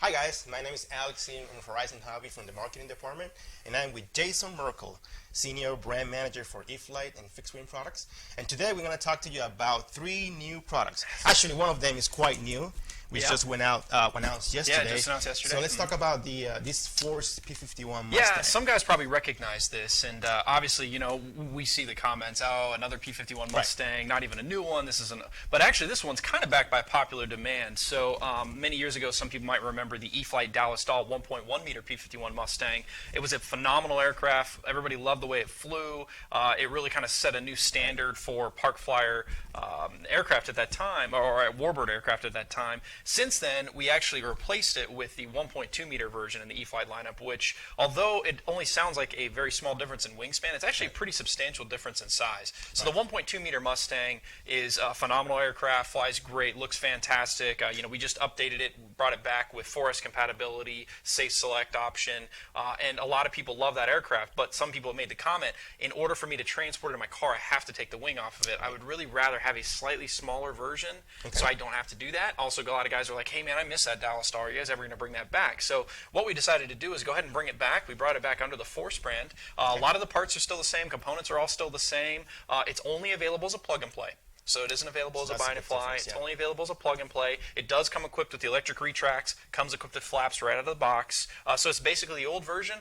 Hi guys, my name is Alex here from Horizon Hobby from the marketing department, and I'm with Jason Merkel, Senior Brand Manager for E-flite and fixed wing products. And today we're going to talk to you about 3 new products. Actually, one of them is quite new, which just went out announced yesterday. Yeah, just announced yesterday. So let's talk about the this Force P-51 Mustang. Yeah, some guys probably recognize this, and obviously, you know, we see the comments. Oh, another P-51 Mustang, not even a new one. This isn't. But actually, this one's kind of backed by popular demand. So many years ago, some people might remember the E-flite Dallas Dahl 1.1 meter P-51 Mustang. It was a phenomenal aircraft. Everybody loved the way it flew. It really kind of set a new standard for park flyer aircraft at that time, or warbird aircraft at that time. Since then, we actually replaced it with the 1.2 meter version in the E-flite lineup, which, although it only sounds like a very small difference in wingspan, it's actually a pretty substantial difference in size. So the 1.2 meter Mustang is a phenomenal aircraft, flies great, looks fantastic. You know, we just updated it, brought it back with 4S compatibility, safe select option, and a lot of people love that aircraft. But some people have made the comment, in order for me to transport it in my car, I have to take the wing off of it. I would really rather have a slightly smaller version, so I don't have to do that. Also, a lot of guys are like, hey man, I miss that Dallas Dahl. Are you guys ever going to bring that back? So what we decided to do is go ahead and bring it back. We brought it back under the Force brand. A lot of the parts are still the same. Components are all still the same. It's only available as a plug and play. So it isn't available as a bind and fly. It's only available as a plug and play. It does come equipped with the electric retracts, comes equipped with flaps right out of the box. So it's basically the old version,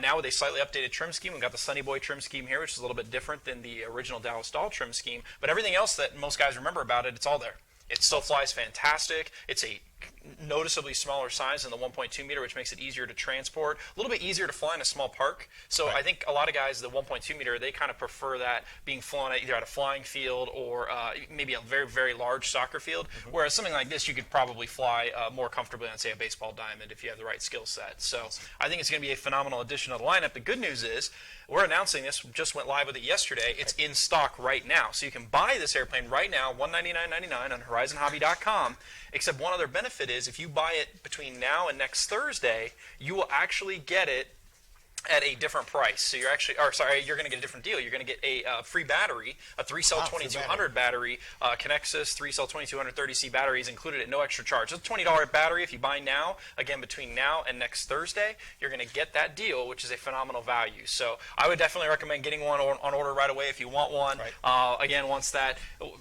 now with a slightly updated trim scheme. We've got the Sunny Boy trim scheme here, which is a little bit different than the original Dallas Dahl trim scheme. But everything else that most guys remember about it, it's all there. It still flies fantastic. It's a noticeably smaller size than the 1.2 meter, which makes it easier to transport, a little bit easier to fly in a small park. So I think a lot of guys, the 1.2 meter, they kind of prefer that being flown at either at a flying field or maybe a very, very large soccer field, whereas something like this you could probably fly more comfortably on, say, a baseball diamond if you have the right skill set. So I think it's going to be a phenomenal addition to the lineup. The good news is we're announcing this, just went live with it yesterday. It's in stock right now. So you can buy this airplane right now, $199.99 on HorizonHobby.com, except one other benefit is if you buy it between now and next Thursday, you will actually get it at a different price. So you're actually, or sorry, you're going to get a different deal. You're going to get a free battery, a 3-cell 2200 battery, Connexus 3-cell 2230C battery is included at no extra charge. It's a $20 battery if you buy now. Again, between now and next Thursday, you're going to get that deal, which is a phenomenal value. So I would definitely recommend getting one on order right away if you want one. Again, once that,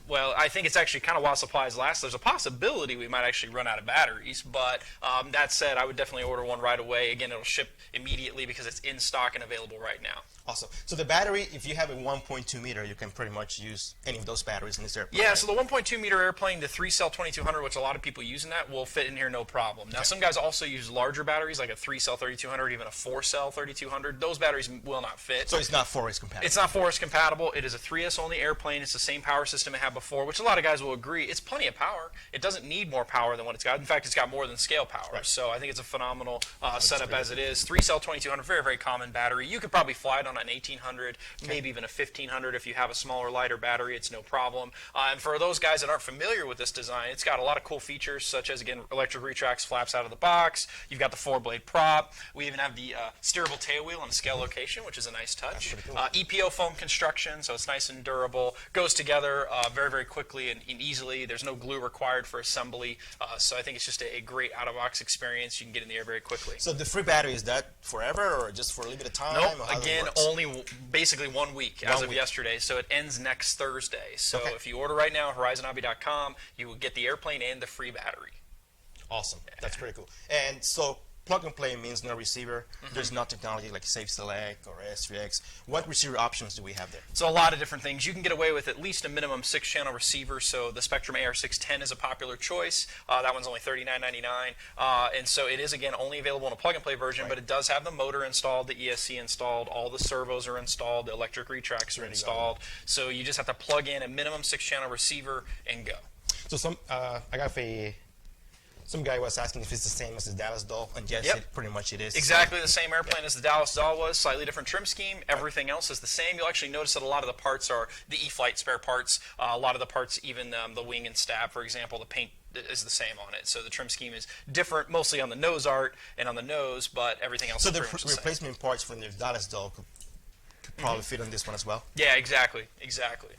well, I think it's actually kind of while supplies last. There's a possibility we might actually run out of batteries, but that said, I would definitely order one right away. Again, it'll ship immediately because it's in stock and available right now. Awesome. So the battery, if you have a 1.2 meter, you can pretty much use any of those batteries in this airplane. Yeah, so the 1.2 meter airplane, the 3-cell 2200, which a lot of people use in that, will fit in here no problem. Now, some guys also use larger batteries, like a 3-cell 3200, even a 4-cell 3200. Those batteries will not fit. So it's not 4S compatible? It's not 4S compatible. It is a 3S only airplane. It's the same power system it had before, which a lot of guys will agree. It's plenty of power. It doesn't need more power than what it's got. In fact, it's got more than scale power. So I think it's a phenomenal setup as it is. 3-cell 2200, very, very common battery. You could probably fly it on an 1800, maybe even a 1500 if you have a smaller, lighter battery. It's no problem. And for those guys that aren't familiar with this design, it's got a lot of cool features, such as, again, electric retracts, flaps out of the box. You've got the 4-blade prop. We even have the steerable tail wheel and scale location, which is a nice touch. Cool. EPO foam construction, so it's nice and durable. Goes together very, very quickly and easily. There's no glue required for assembly. So I think it's just a great out-of-box experience. You can get in the air very quickly. So the free battery, is that forever or just for a limited time? Nope. Again, only basically 1 week as of yesterday. So it ends next Thursday. So if you order right now, HorizonHobby.com, you will get the airplane and the free battery. Awesome. That's pretty cool. And so plug and play means no receiver. There's no technology like Safe Select or S3X. What receiver options do we have there? So a lot of different things. You can get away with at least a minimum 6-channel receiver. So the Spectrum AR610 is a popular choice. That one's only $39.99. And so it is, again, only available in a plug and play version, but it does have the motor installed, the ESC installed, all the servos are installed, the electric retracts are installed. So you just have to plug in a minimum 6-channel receiver and go. So I got some guy was asking if it's the same as the Dallas Dahl, and yes, pretty much it is. Exactly the same airplane as the Dallas Dahl was, slightly different trim scheme. Everything else is the same. You'll actually notice that a lot of the parts are the E-flite spare parts. A lot of the parts, even the wing and stab, for example, the paint is the same on it. So the trim scheme is different, mostly on the nose art and on the nose, but everything else is pretty much the same. So the replacement parts from the Dallas Dahl probably fit on this one as well. Yeah, exactly.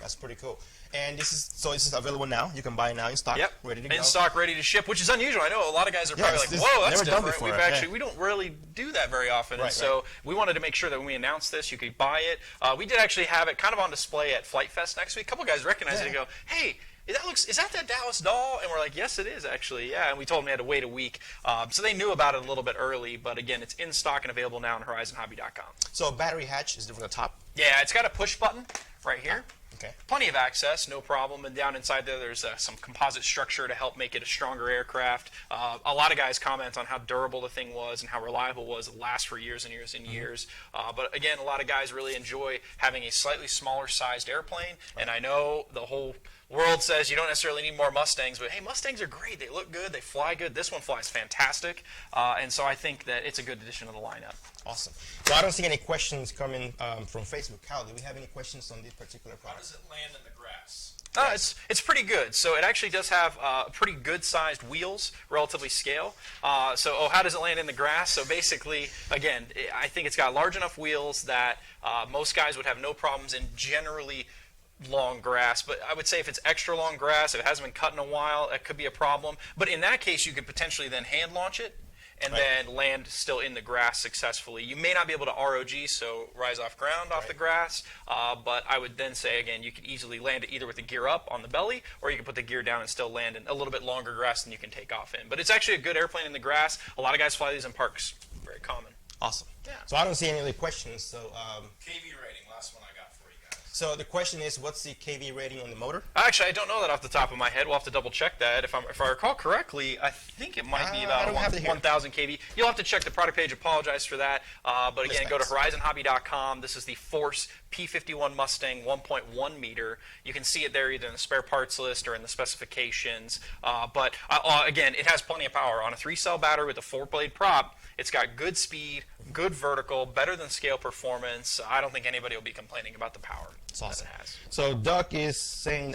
That's pretty cool. And this is available now. You can buy it now in stock, Yep. ready to go. In stock, ready to ship, which is unusual. I know a lot of guys are probably like, "Whoa, that's never done different." before, We don't really do that very often, and Right, so we wanted to make sure that when we announced this, you could buy it. We did actually have it kind of on display at Flight Fest next week. A couple guys recognized it and go, "Hey, is that Dallas doll?" And we're like, "Yes, it is actually." Yeah, and we told them they had to wait a week, so they knew about it a little bit early. But again, it's in stock and available now on HorizonHobby.com. So battery hatch is from the top. Yeah, it's got a push button right here. Okay. Plenty of access, no problem. And down inside there's some composite structure to help make it a stronger aircraft. A lot of guys comment on how durable the thing was and how reliable it was. It lasts for years and years and years. But again, a lot of guys really enjoy having a slightly smaller sized airplane. And I know the whole world says you don't necessarily need more Mustangs, but hey, Mustangs are great. They look good. They fly good. This one flies fantastic. And so I think that it's a good addition to the lineup. Awesome. So I don't see any questions coming from Facebook. Kyle, do we have any questions on this particular product? How does it land in the grass? It's pretty good. So it actually does have pretty good sized wheels, relatively scale. How does it land in the grass? So basically, again, I think it's got large enough wheels that most guys would have no problems in generally long grass. But I would say if it's extra long grass, if it hasn't been cut in a while, that could be a problem. But in that case, you could potentially then hand launch it and then land still in the grass successfully. You may not be able to ROG, so rise off ground off the grass, but I would then say, again, you could easily land it either with the gear up on the belly, or you can put the gear down and still land in a little bit longer grass than you can take off in. But it's actually a good airplane in the grass. A lot of guys fly these in parks. Very common. Awesome. Yeah. So I don't see any other questions. So KV rating, last one I got for you guys. so the question is, what's the KV rating on the motor? Actually, I don't know that off the top of my head. We'll have to double check that. If I recall correctly, I think it might be about 1,000 kV. You'll have to check the product page. Apologize for that. But again, go to HorizonHobby.com. This is the Force P-51 Mustang 1.1 meter. You can see it there either in the spare parts list or in the specifications. But again, it has plenty of power. On a 3-cell battery with a 4-blade prop, it's got good speed, good vertical, better than scale performance. I don't think anybody will be complaining about the power. It's awesome. That it has. So Doug is saying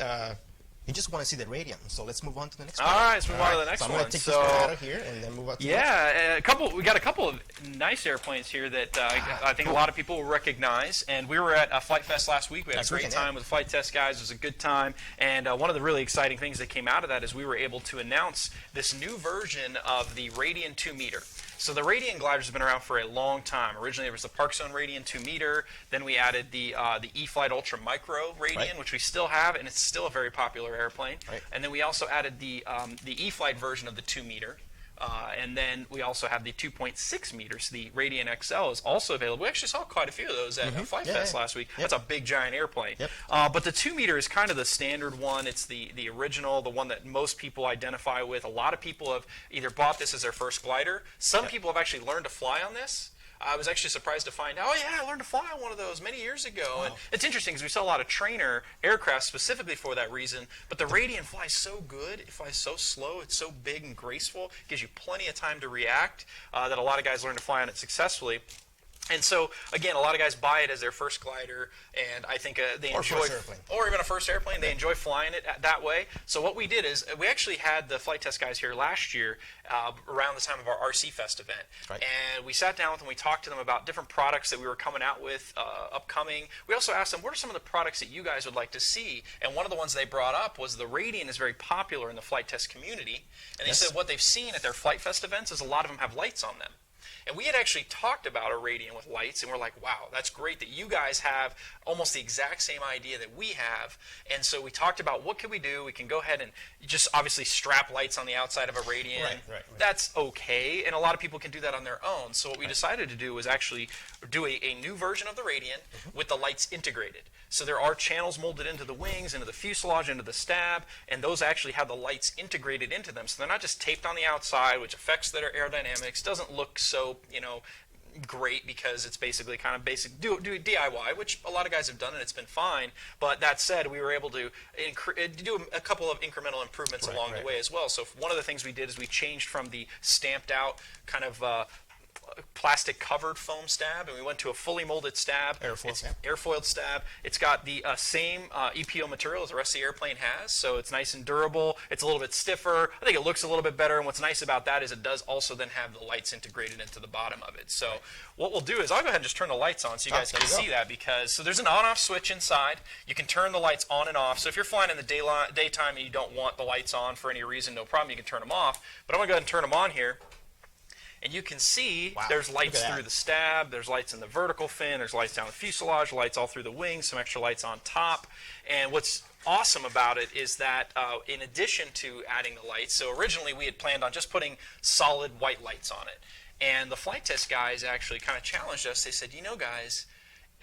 you just want to see the Radian. So let's move on to the next one. All right, let's move on to the next so one. I'm going to take this guy out of here and then move on to the next one. We got a couple of nice airplanes here that I think a lot of people will recognize. And we were at Flight Fest last week. We had a great time with the flight test guys. It was a good time. And one of the really exciting things that came out of that is we were able to announce this new version of the Radian 2 meter. So the Radian gliders have been around for a long time. Originally, it was the Park Zone Radian 2 meter. Then we added the E-flite Ultra Micro Radian, which we still have, and it's still a very popular airplane. And then we also added the E-flite version of the 2 meter. And then we also have the 2.6 meters. The Radian XL is also available. We actually saw quite a few of those at Flight Fest last week. That's a big, giant airplane. But the 2 meter is kind of the standard one. It's the original, the one that most people identify with. A lot of people have either bought this as their first glider. Some people have actually learned to fly on this. I was actually surprised to find out, oh yeah, I learned to fly on one of those many years ago. And it's interesting because we saw a lot of trainer aircraft specifically for that reason. But the Radian flies so good, it flies so slow, it's so big and graceful, it gives you plenty of time to react that a lot of guys learn to fly on it successfully. And so, again, a lot of guys buy it as their first glider, and I think they enjoy, or even a first airplane, they enjoy flying it that way. So what we did is, we actually had the flight test guys here last year around the time of our RC Fest event. And we sat down with them, we talked to them about different products that we were coming out with upcoming. We also asked them, what are some of the products that you guys would like to see? And one of the ones they brought up was the Radian is very popular in the flight test community. And they said what they've seen at their Flight Fest events is a lot of them have lights on them. And we had actually talked about a Radian with lights, and we're like, wow, that's great that you guys have almost the exact same idea that we have. And so we talked about what can we do. We can go ahead and just obviously strap lights on the outside of a Radian. That's okay, and a lot of people can do that on their own. So what we decided to do was actually do a new version of the Radian with the lights integrated. So there are channels molded into the wings, into the fuselage, into the stab, and those actually have the lights integrated into them. So they're not just taped on the outside, which affects their aerodynamics, doesn't look so, great because it's basically kind of basic do DIY, which a lot of guys have done and it's been fine. But that said, we were able to do a couple of incremental improvements along the way as well. So one of the things we did is we changed from the stamped out kind of plastic covered foam stab, and we went to a fully molded stab. Airfoiled stab. It's got the same EPO material as the rest of the airplane has, so it's nice and durable. It's a little bit stiffer. I think it looks a little bit better, and what's nice about that is it does also then have the lights integrated into the bottom of it. So what we'll do is I'll go ahead and just turn the lights on so you guys can see that, because so there's an on-off switch inside. You can turn the lights on and off. So if you're flying in the daytime and you don't want the lights on for any reason, no problem, you can turn them off. But I'm going to go ahead and turn them on here. And you can see there's lights through the stab, there's lights in the vertical fin, there's lights down the fuselage, lights all through the wings, some extra lights on top. And what's awesome about it is that in addition to adding the lights, so originally we had planned on just putting solid white lights on it. And the flight test guys actually kind of challenged us. They said, you know, guys,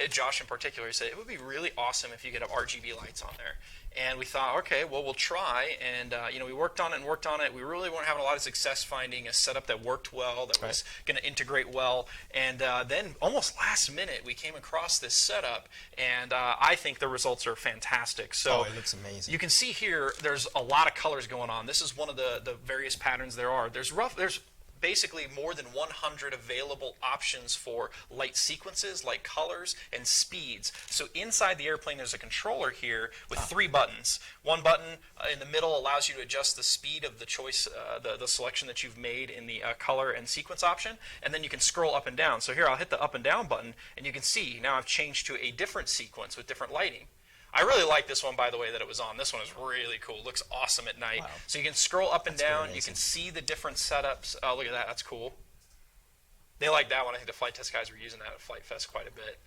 Josh in particular, he said, it would be really awesome if you could have RGB lights on there. And we thought, okay, well, we'll try. And, you know, we worked on it and worked on it. We really weren't having a lot of success finding a setup that worked well, that was going to integrate well. And then almost last minute, we came across this setup. And I think the results are fantastic. So it looks amazing. You can see here, there's a lot of colors going on. This is one of the various patterns there are. There's basically more than 100 available options for light sequences, light colors, and speeds. So inside the airplane there's a controller here with 3 buttons. One button in the middle allows you to adjust the speed of the choice, the selection that you've made in the color and sequence option, and then you can scroll up and down. So here I'll hit the up and down button, and you can see now I've changed to a different sequence with different lighting. I really like this one, by the way, that it was on. This one is really cool. It looks awesome at night. So you can scroll up and down. You can see the different setups. Oh, look at that. That's cool. They like that one. I think the flight test guys were using that at Flight Fest quite a bit.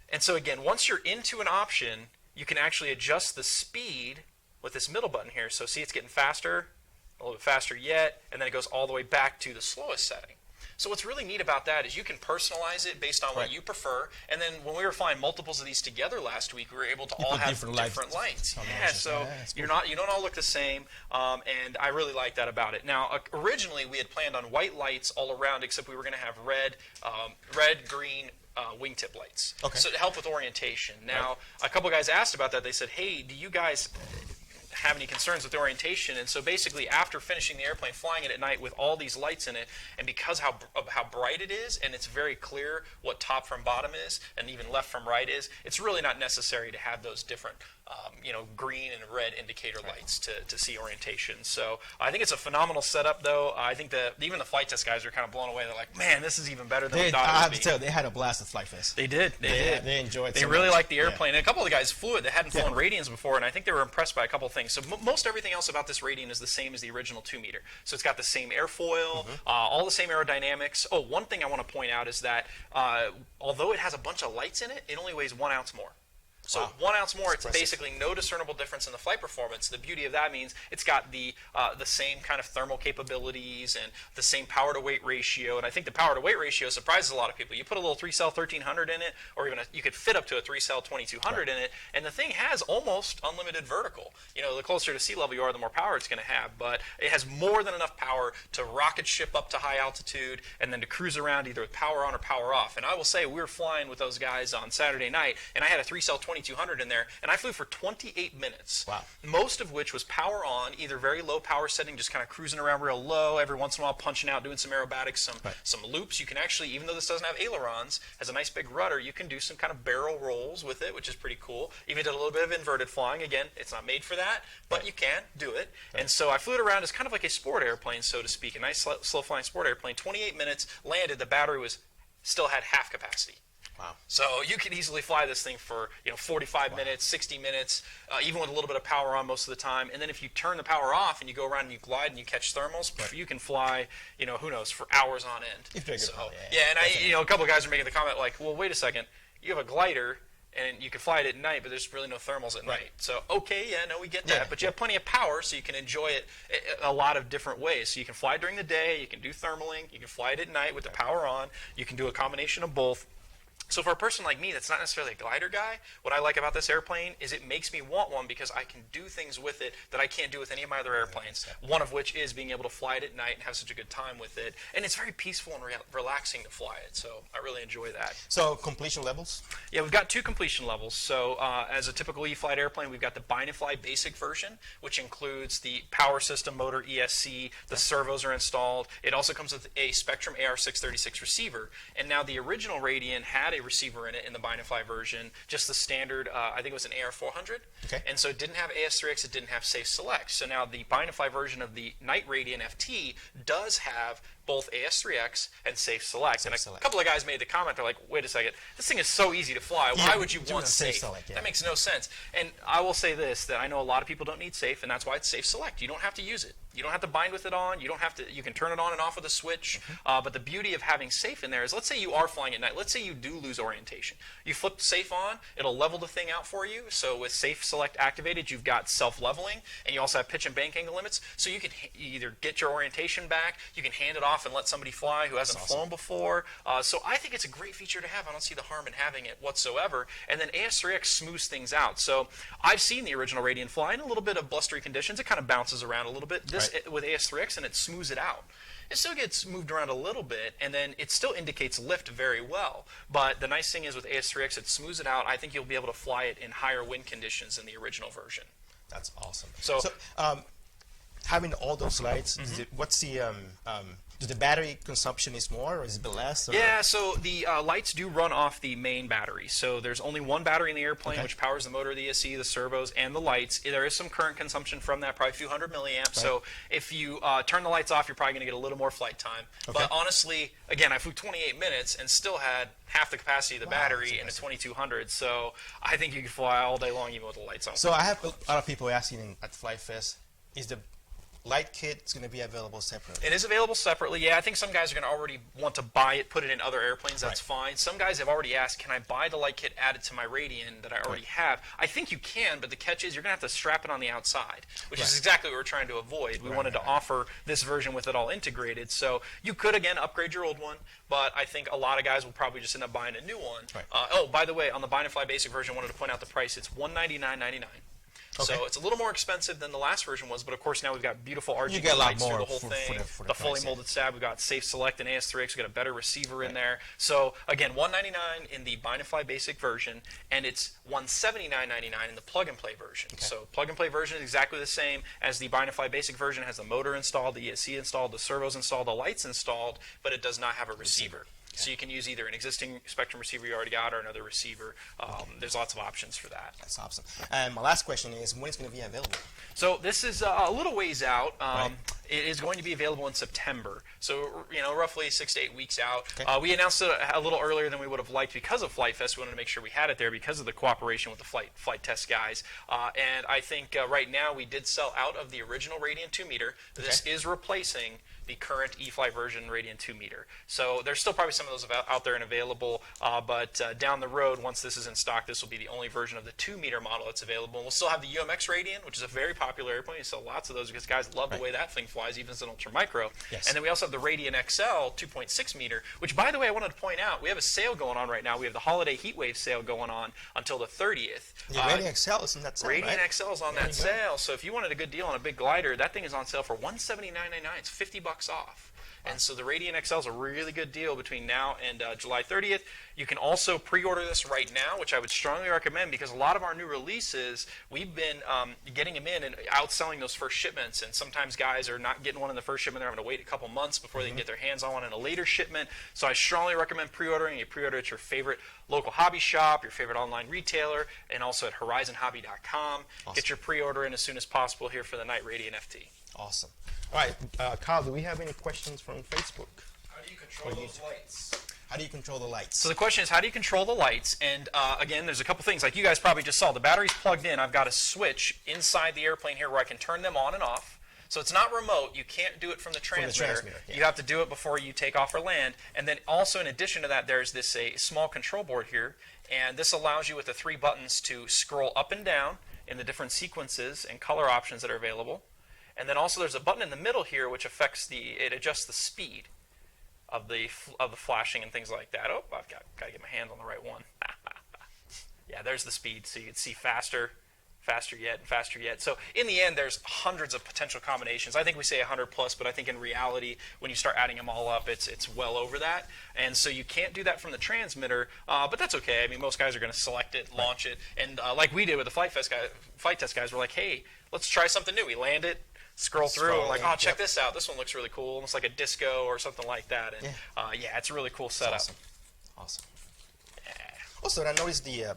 And so, again, once you're into an option, you can actually adjust the speed with this middle button here. So see, it's getting faster, a little bit faster yet, and then it goes all the way back to the slowest setting. So what's really neat about that is you can personalize it based on what you prefer. And then when we were flying multiples of these together last week, we were able to all have different lights. So you don't all look the same. And I really like that about it. Now, originally we had planned on white lights all around, except we were going to have red, green, wingtip lights. So to help with orientation. Now, a couple guys asked about that. They said, hey, do you guys have any concerns with the orientation? And so basically after finishing the airplane, flying it at night with all these lights in it, and because of how bright it is, and it's very clear what top from bottom is and even left from right is, it's really not necessary to have those different green and red indicator lights to see orientation. So I think it's a phenomenal setup, though. I think that even the flight test guys are kind of blown away. They're like, man, this is even better than we thought it would be. I have to tell you, they had a blast at Flight Fest. They did. They enjoyed it. They really liked the airplane. And a couple of the guys flew it that hadn't flown Radians before, and I think they were impressed by a couple of things. So most everything else about this Radian is the same as the original 2-meter. So it's got the same airfoil, all the same aerodynamics. Oh, one thing I want to point out is that although it has a bunch of lights in it, it only weighs 1 ounce more. So 1 ounce more, it's basically no discernible difference in the flight performance. The beauty of that means it's got the same kind of thermal capabilities and the same power to weight ratio. And I think the power to weight ratio surprises a lot of people. You put a little 3-cell 1300 in it, or even you could fit up to a 3-cell 2200 in it, and the thing has almost unlimited vertical. You know, the closer to sea level you are, the more power it's going to have. But it has more than enough power to rocket ship up to high altitude and then to cruise around either with power on or power off. And I will say, we were flying with those guys on Saturday night, and I had a 3-cell 2200 in there, and I flew for 28 minutes. Most of which was power on, either very low power setting, just kind of cruising around real low, every once in a while punching out, doing some aerobatics, some loops. You can actually, even though this doesn't have ailerons, has a nice big rudder, you can do some kind of barrel rolls with it, which is pretty cool. Even did a little bit of inverted flying. Again, it's not made for that, but you can do it. And so I flew it around as kind of like a sport airplane, so to speak, a nice slow flying sport airplane. 28 minutes, landed, the battery still had half capacity. So you could easily fly this thing for 45 minutes, 60 minutes, even with a little bit of power on most of the time. And then if you turn the power off and you go around and you glide and you catch thermals, you can fly, who knows, for hours on end. And a couple of guys are making the comment like, well, wait a second, you have a glider and you can fly it at night, but there's really no thermals at night. So, we get that. But you have plenty of power, so you can enjoy it a lot of different ways. So you can fly during the day, you can do thermaling, you can fly it at night with the power on, you can do a combination of both. So for a person like me that's not necessarily a glider guy, what I like about this airplane is it makes me want one because I can do things with it that I can't do with any of my other airplanes. One of which is being able to fly it at night and have such a good time with it. And it's very peaceful and relaxing to fly it, so I really enjoy that. So completion levels? Yeah, we've got 2 completion levels. So as a typical E-flite airplane, we've got the bind-and-fly basic version, which includes the power system, motor, ESC, the servos are installed. It also comes with a Spectrum AR636 receiver. And now the original Radian had a receiver in it in the bind-and-fly version, just the standard, I think it was an AR400. Okay. And so it didn't have AS3X, it didn't have Safe Select. So now the bind-and-fly version of the Night Radian FT does have both AS3X and Safe Select. And a couple of guys made the comment, they're like, wait a second, this thing is so easy to fly. Why would you want Safe? That makes no sense. And I will say this, that I know a lot of people don't need Safe, and that's why it's Safe Select. You don't have to use it. You don't have to bind with it on. You don't have to. You can turn it on and off with a switch. But the beauty of having Safe in there is, let's say you are flying at night. Let's say you do lose orientation. You flip Safe on. It'll level the thing out for you. So with Safe Select activated, you've got self-leveling, and you also have pitch and bank angle limits. So you can either get your orientation back. You can hand it off and let somebody fly who hasn't flown before. So I think it's a great feature to have. I don't see the harm in having it whatsoever. And then AS3X smooths things out. So I've seen the original Radian fly in a little bit of blustery conditions. It kind of bounces around a little bit. This with AS3X, and it smooths it out. It still gets moved around a little bit, and then it still indicates lift very well. But the nice thing is with AS3X, it smooths it out. I think you'll be able to fly it in higher wind conditions than the original version. That's awesome. So having all those lights, what's the battery consumption is more, or is it a bit less? Or? Yeah, so the lights do run off the main battery. So there's only one battery in the airplane, which powers the motor, the ESC, the servos, and the lights. There is some current consumption from that, probably a few hundred milliamps. So if you turn the lights off, you're probably going to get a little more flight time. But honestly, again, I flew 28 minutes and still had half the capacity of the battery in a 2200. So I think you can fly all day long even with the lights on. So I have a lot of people asking at Flight Fest, is the light kit going to be available separately? It is available separately. Yeah, I think some guys are going to already want to buy it, put it in other airplanes. That's fine. Some guys have already asked, can I buy the light kit added to my Radian that I already have? I think you can, but the catch is you're going to have to strap it on the outside, which is exactly what we're trying to avoid. We wanted to offer this version with it all integrated. So you could, again, upgrade your old one, but I think a lot of guys will probably just end up buying a new one. Oh, by the way, on the bind-and-fly basic version, I wanted to point out the price. It's $199.99. So it's a little more expensive than the last version was, but of course now we've got beautiful RGB lights through the whole thing, the fully molded stab. We've got Safe Select and AS3X. We've got a better receiver in there. So again, $199 in the bind-and-fly basic version, and it's $179.99 in the plug-and-play version. So plug-and-play version is exactly the same as the bind-and-fly basic version. It has the motor installed, the ESC installed, the servos installed, the lights installed, but it does not have a receiver. So you can use either an existing Spectrum receiver you already got or another receiver. There's lots of options for that. That's awesome. And my last question is, when is it going to be available? So this is a little ways out. It is going to be available in September. So, roughly 6 to 8 weeks out. We announced it a little earlier than we would have liked because of Flight Fest. We wanted to make sure we had it there because of the cooperation with the flight test guys. And I think right now we did sell out of the original Radian 2-meter. This is replacing the current E-flite version Radian 2-meter. So there's still probably some of those out there and available, but down the road, once this is in stock, this will be the only version of the 2-meter model that's available. And we'll still have the UMX Radian, which is a very popular airplane. We sell lots of those because guys love the way that thing flies, even as an ultra micro. And then we also have the Radian XL 2.6 meter, which, by the way, I wanted to point out, we have a sale going on right now. We have the holiday heatwave sale going on until the 30th. The Radian XL is in that sale, Radian XL is on that sale. So if you wanted a good deal on a big glider, that thing is on sale for $179.99. It's $50 off. And so the Radian XL is a really good deal between now and July 30th. You can also pre-order this right now, which I would strongly recommend because a lot of our new releases, we've been getting them in and outselling those first shipments. And sometimes guys are not getting one in the first shipment. They're having to wait a couple months before they can get their hands on one in a later shipment. So I strongly recommend pre-ordering. You pre-order at your favorite local hobby shop, your favorite online retailer, and also at horizonhobby.com. Get your pre-order in as soon as possible here for the Night Radian FT. Awesome. All right, Kyle, do we have any questions from Facebook? How do you control those lights? How do you control the lights? So the question is, how do you control the lights? And again, there's a couple things. Like you guys probably just saw, the battery's plugged in. I've got a switch inside the airplane here where I can turn them on and off. So it's not remote. You can't do it from the transmitter. You have to do it before you take off or land. And then also, in addition to that, there's this small control board here. And this allows you with the 3 buttons to scroll up and down in the different sequences and color options that are available. And then also there's a button in the middle here which affects it adjusts the speed. the flashing and things like that. Oh, I've got to get my hand on the right one. Yeah, there's the speed, so you can see faster yet, and faster yet. So in the end, there's hundreds of potential combinations. I think we say 100 plus, but I think in reality, when you start adding them all up, it's well over that. And so you can't do that from the transmitter, but that's okay. I mean, most guys are going to select it, launch it, and like we did with the flight test guys, we're like, hey, let's try something new. We land it, scroll through, and like, oh, check this out. This one looks really cool, almost like a disco or something like that. And yeah, it's a really cool setup. Awesome. Yeah. Also, I noticed the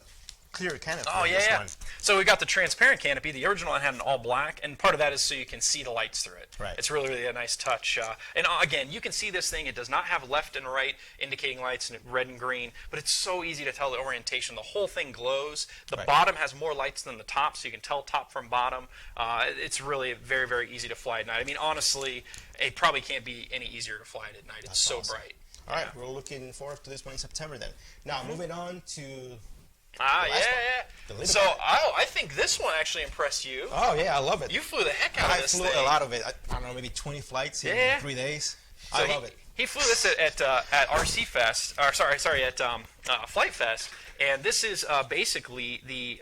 clear canopy. Oh, yeah. So we got the transparent canopy. The original one had an all black, and part of that is so you can see the lights through it. Right. It's really, really a nice touch. And again, you can see this thing. It does not have left and right indicating lights, and red and green, but it's so easy to tell the orientation. The whole thing glows. The bottom has more lights than the top, so you can tell top from bottom. It's really very, very easy to fly at night. I mean, honestly, it probably can't be any easier to fly it at night. It's so bright. All right, we're looking forward to this one in September then. Now, moving on to So, I think this one actually impressed you. Oh, yeah, I love it. You flew the heck out of this thing. I flew a lot of it. I don't know, maybe 20 flights in 3 days. So I love it. He flew this at RC Fest, or sorry, at Flight Fest, and this is basically the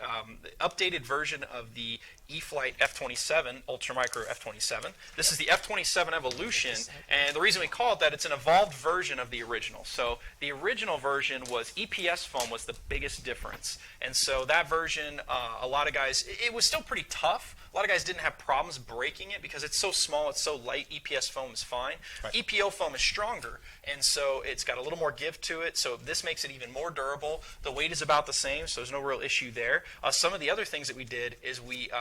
updated version of the E-flite F-27, Ultramicro F-27. This is the F-27 Evolution, and the reason we call it that, it's an evolved version of the original. So the original version was EPS foam was the biggest difference, and so that version, a lot of guys, it was still pretty tough. A lot of guys didn't have problems breaking it because it's so small, it's so light. EPS foam is fine. EPO foam is stronger, and so it's got a little more give to it, so this makes it even more durable. The weight is about the same, so there's no real issue there. Some of the other things that we did is we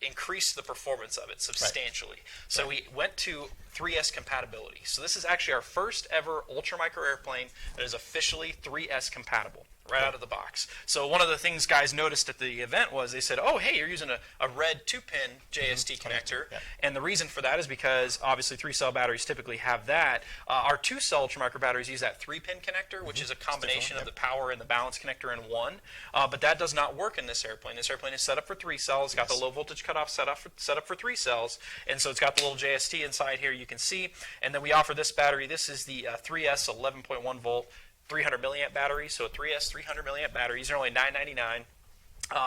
increased the performance of it substantially. So we went to 3S compatibility. So this is actually our first ever ultramicro airplane that is officially 3S compatible right out of the box. So one of the things guys noticed at the event was they said, oh, hey, you're using a red 2-pin JST connector. And the reason for that is because obviously 3-cell batteries typically have that. Our 2-cell ultramicro batteries use that 3-pin connector, which is a combination of the power and the balance connector in one. But that does not work in this airplane. This airplane is set up for 3 cells. It's got the low voltage cutoff set up for 3 cells. And so it's got the little JST inside here you can see. And then we offer this battery. This is the 3S 11.1 volt 300 milliamp battery. So a 3S 300 milliamp batteries are only $9.99.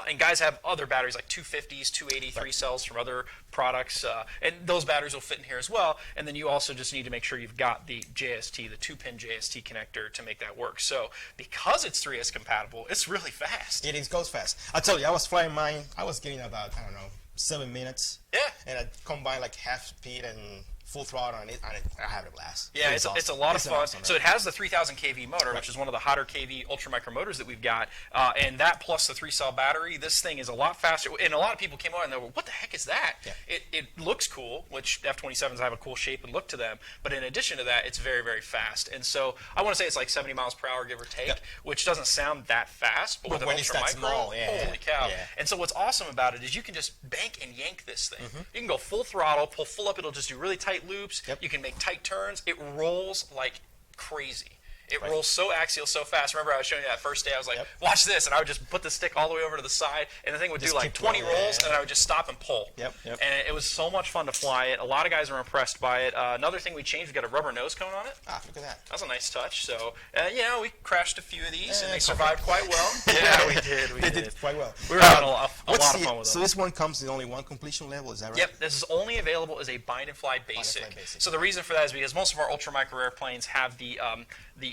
And guys have other batteries like 250s, 283 cells from other products, and those batteries will fit in here as well. And then you also just need to make sure you've got the JST, the 2-pin JST connector to make that work. So because it's 3S compatible, it's really fast. It goes fast. I told you, I was flying mine. I was getting about, 7 minutes. Yeah. And I combined like half speed and full throttle, and I have a blast. Yeah, it's a lot of fun. Awesome, so it has the 3,000 kV motor, which is one of the hotter kV ultramicro motors that we've got, and that plus the 3-cell battery, this thing is a lot faster. And a lot of people came on and they were, what the heck is that? Yeah. It looks cool, which F-27s have a cool shape and look to them, but in addition to that, it's very, very fast. And so I want to say it's like 70 miles per hour, give or take, which doesn't sound that fast, but with an ultramicro, holy cow. Yeah. And so what's awesome about it is you can just bank and yank this thing. You can go full throttle, pull full up, it'll just do really tight loops. You can make tight turns. It rolls like crazy. It rolls so axial, so fast. Remember I was showing you that first day, I was like, watch this, and I would just put the stick all the way over to the side, and the thing would do like 20 rolls, and I would just stop and pull. And it was so much fun to fly it. A lot of guys were impressed by it. Another thing we changed, we got a rubber nose cone on it. Ah, look at that. That was a nice touch. So, we crashed a few of these, and they survived quite well. Yeah, we did. They did quite well. We were having a lot of fun with them. So this one comes in only one completion level, is that right? Yep, this is only available as a bind and fly basic. So the reason for that is because most of our ultramicro airplanes have the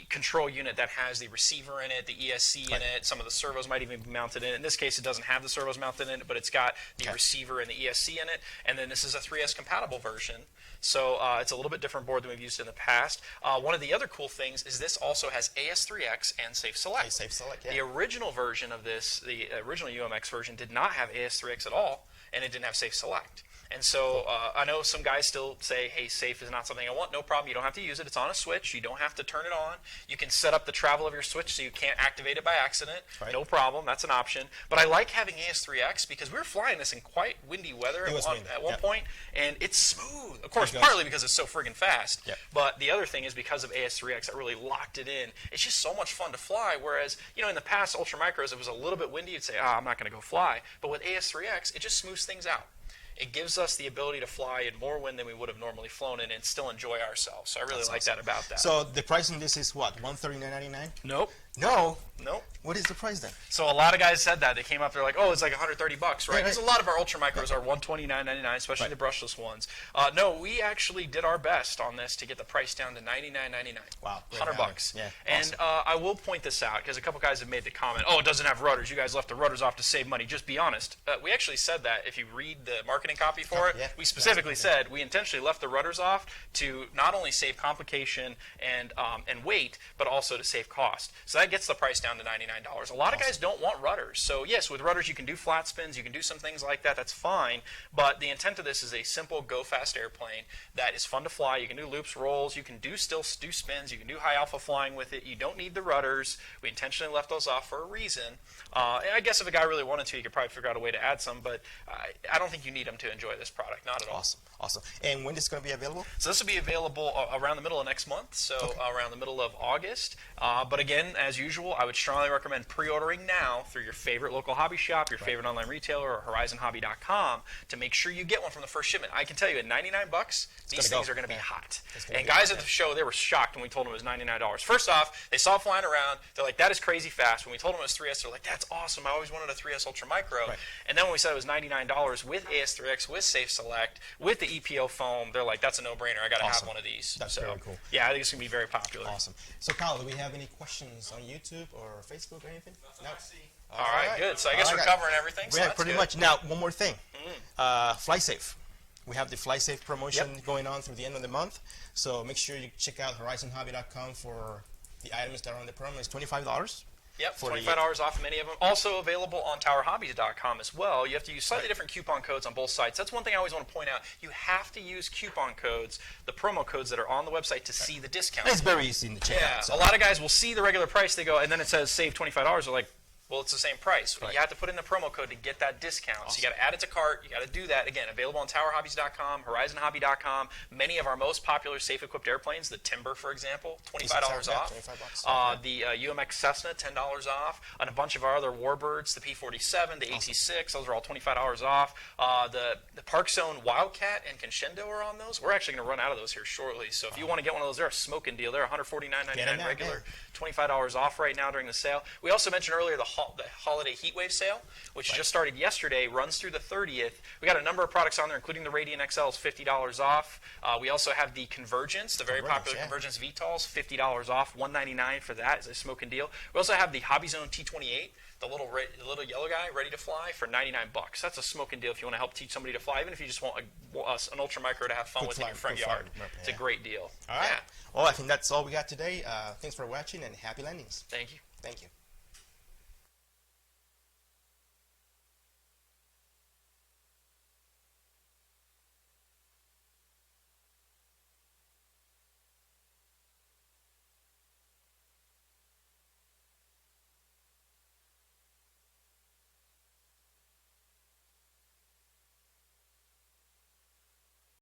control unit that has the receiver in it, the ESC in it. Some of the servos might even be mounted in it. In this case, it doesn't have the servos mounted in it, but it's got the receiver and the ESC in it. And then this is a 3S compatible version. So it's a little bit different board than we've used in the past. One of the other cool things is this also has AS3X and Safe Select. Safe Select, The original version of this, the original UMX version, did not have AS3X at all, and it didn't have Safe Select. And so I know some guys still say, hey, safe is not something I want. No problem. You don't have to use it. It's on a switch. You don't have to turn it on. You can set up the travel of your switch so you can't activate it by accident. No problem. That's an option. But I like having AS3X because we were flying this in quite windy weather at one point, and it's smooth. Of course, partly because it's so friggin' fast. But the other thing is because of AS3X, that really locked it in. It's just so much fun to fly, whereas, in the past, ultramicros, it was a little bit windy. You'd say, I'm not going to go fly. But with AS3X, it just smooths things out. it gives us the ability to fly in more wind than we would have normally flown in and still enjoy ourselves. So I really like that about that. So the price on this is what, $139.99? Nope. No. Nope. What is the price then? So a lot of guys said that. They came up, they're like, oh, it's like $130, right? Right. Because a lot of our ultra micros are $129.99, especially the brushless ones. No, we actually did our best on this to get the price down to $99.99. Wow. $100. Yeah. And I will point this out because a couple guys have made the comment, oh, it doesn't have rudders. You guys left the rudders off to save money. Just be honest. We actually said that if you read the marketing copy for it, we specifically said we intentionally left the rudders off to not only save complication and weight, but also to save cost. So that gets the price down to $99. A lot of guys don't want rudders. So yes, with rudders you can do flat spins, you can do some things like that. That's fine. But the intent of this is a simple go-fast airplane that is fun to fly. You can do loops, rolls. You can still do spins. You can do high alpha flying with it. You don't need the rudders. We intentionally left those off for a reason. And I guess if a guy really wanted to, he could probably figure out a way to add some. But I don't think you need them to enjoy this product. Not at all. Awesome. And when is it going to be available? So this will be available around the middle of next month, so around the middle of August. But again, as usual, I would strongly recommend pre-ordering now through your favorite local hobby shop, your favorite online retailer, or horizonhobby.com to make sure you get one from the first shipment. I can tell you at $99, these things are going to be hot. And guys at the show, they were shocked when we told them it was $99. First off, they saw it flying around. They're like, that is crazy fast. When we told them it was 3S, they're like, that's awesome. I always wanted a 3S Ultra Micro. And then when we said it was $99 with AS3X, with Safe Select, with the EPO foam, they're like, that's a no-brainer. I got to have one of these. That's very cool. Yeah, I think it's going to be very popular. Awesome. So, Kyle, do we have any questions on YouTube or Facebook or anything? Nothing I see. All right, good. So I guess we're covering everything. So Yeah, that's pretty good. much. Now, one more thing. FlySafe. We have the FlySafe promotion going on through the end of the month. So make sure you check out horizonhobby.com for the items that are on the promo. It's $25. Yep, $25 off many of them. Also available on towerhobbies.com as well. You have to use slightly different coupon codes on both sites. That's one thing I always want to point out. You have to use coupon codes, the promo codes that are on the website to see the discount. It's very easy to check out. A lot of guys will see the regular price, they go, and then it says save $25. They're like, well, it's the same price. You have to put in the promo code to get that discount. So you got to add it to cart. You got to do that. Again, available on towerhobbies.com, horizonhobby.com. Many of our most popular safe-equiped airplanes, the Timber, for example, $25 off. The UMX Cessna, $10 off. And a bunch of our other Warbirds, the P-47, the AT-6, those are all $25 off. The Park Zone Wildcat and Crescendo are on those. We're actually going to run out of those here shortly. So if you want to get one of those, they're a smoking deal. They're $149.99 regular, $25 off right now during the sale. We also mentioned earlier the holiday heatwave sale, which just started yesterday, runs through the 30th. We got a number of products on there, including the Radian XLs, $50 off. We also have the Convergence, the very popular Convergence VTOLs, $50 off, $199 for that is a smoking deal. We also have the Hobby Zone T28, the little yellow guy ready to fly for $99. That's a smoking deal if you want to help teach somebody to fly, even if you just want an Ultra Micro to have fun with in your front yard. It's a great deal. All right. Well, I think that's all we got today. Thanks for watching and happy landings. Thank you. Thank you.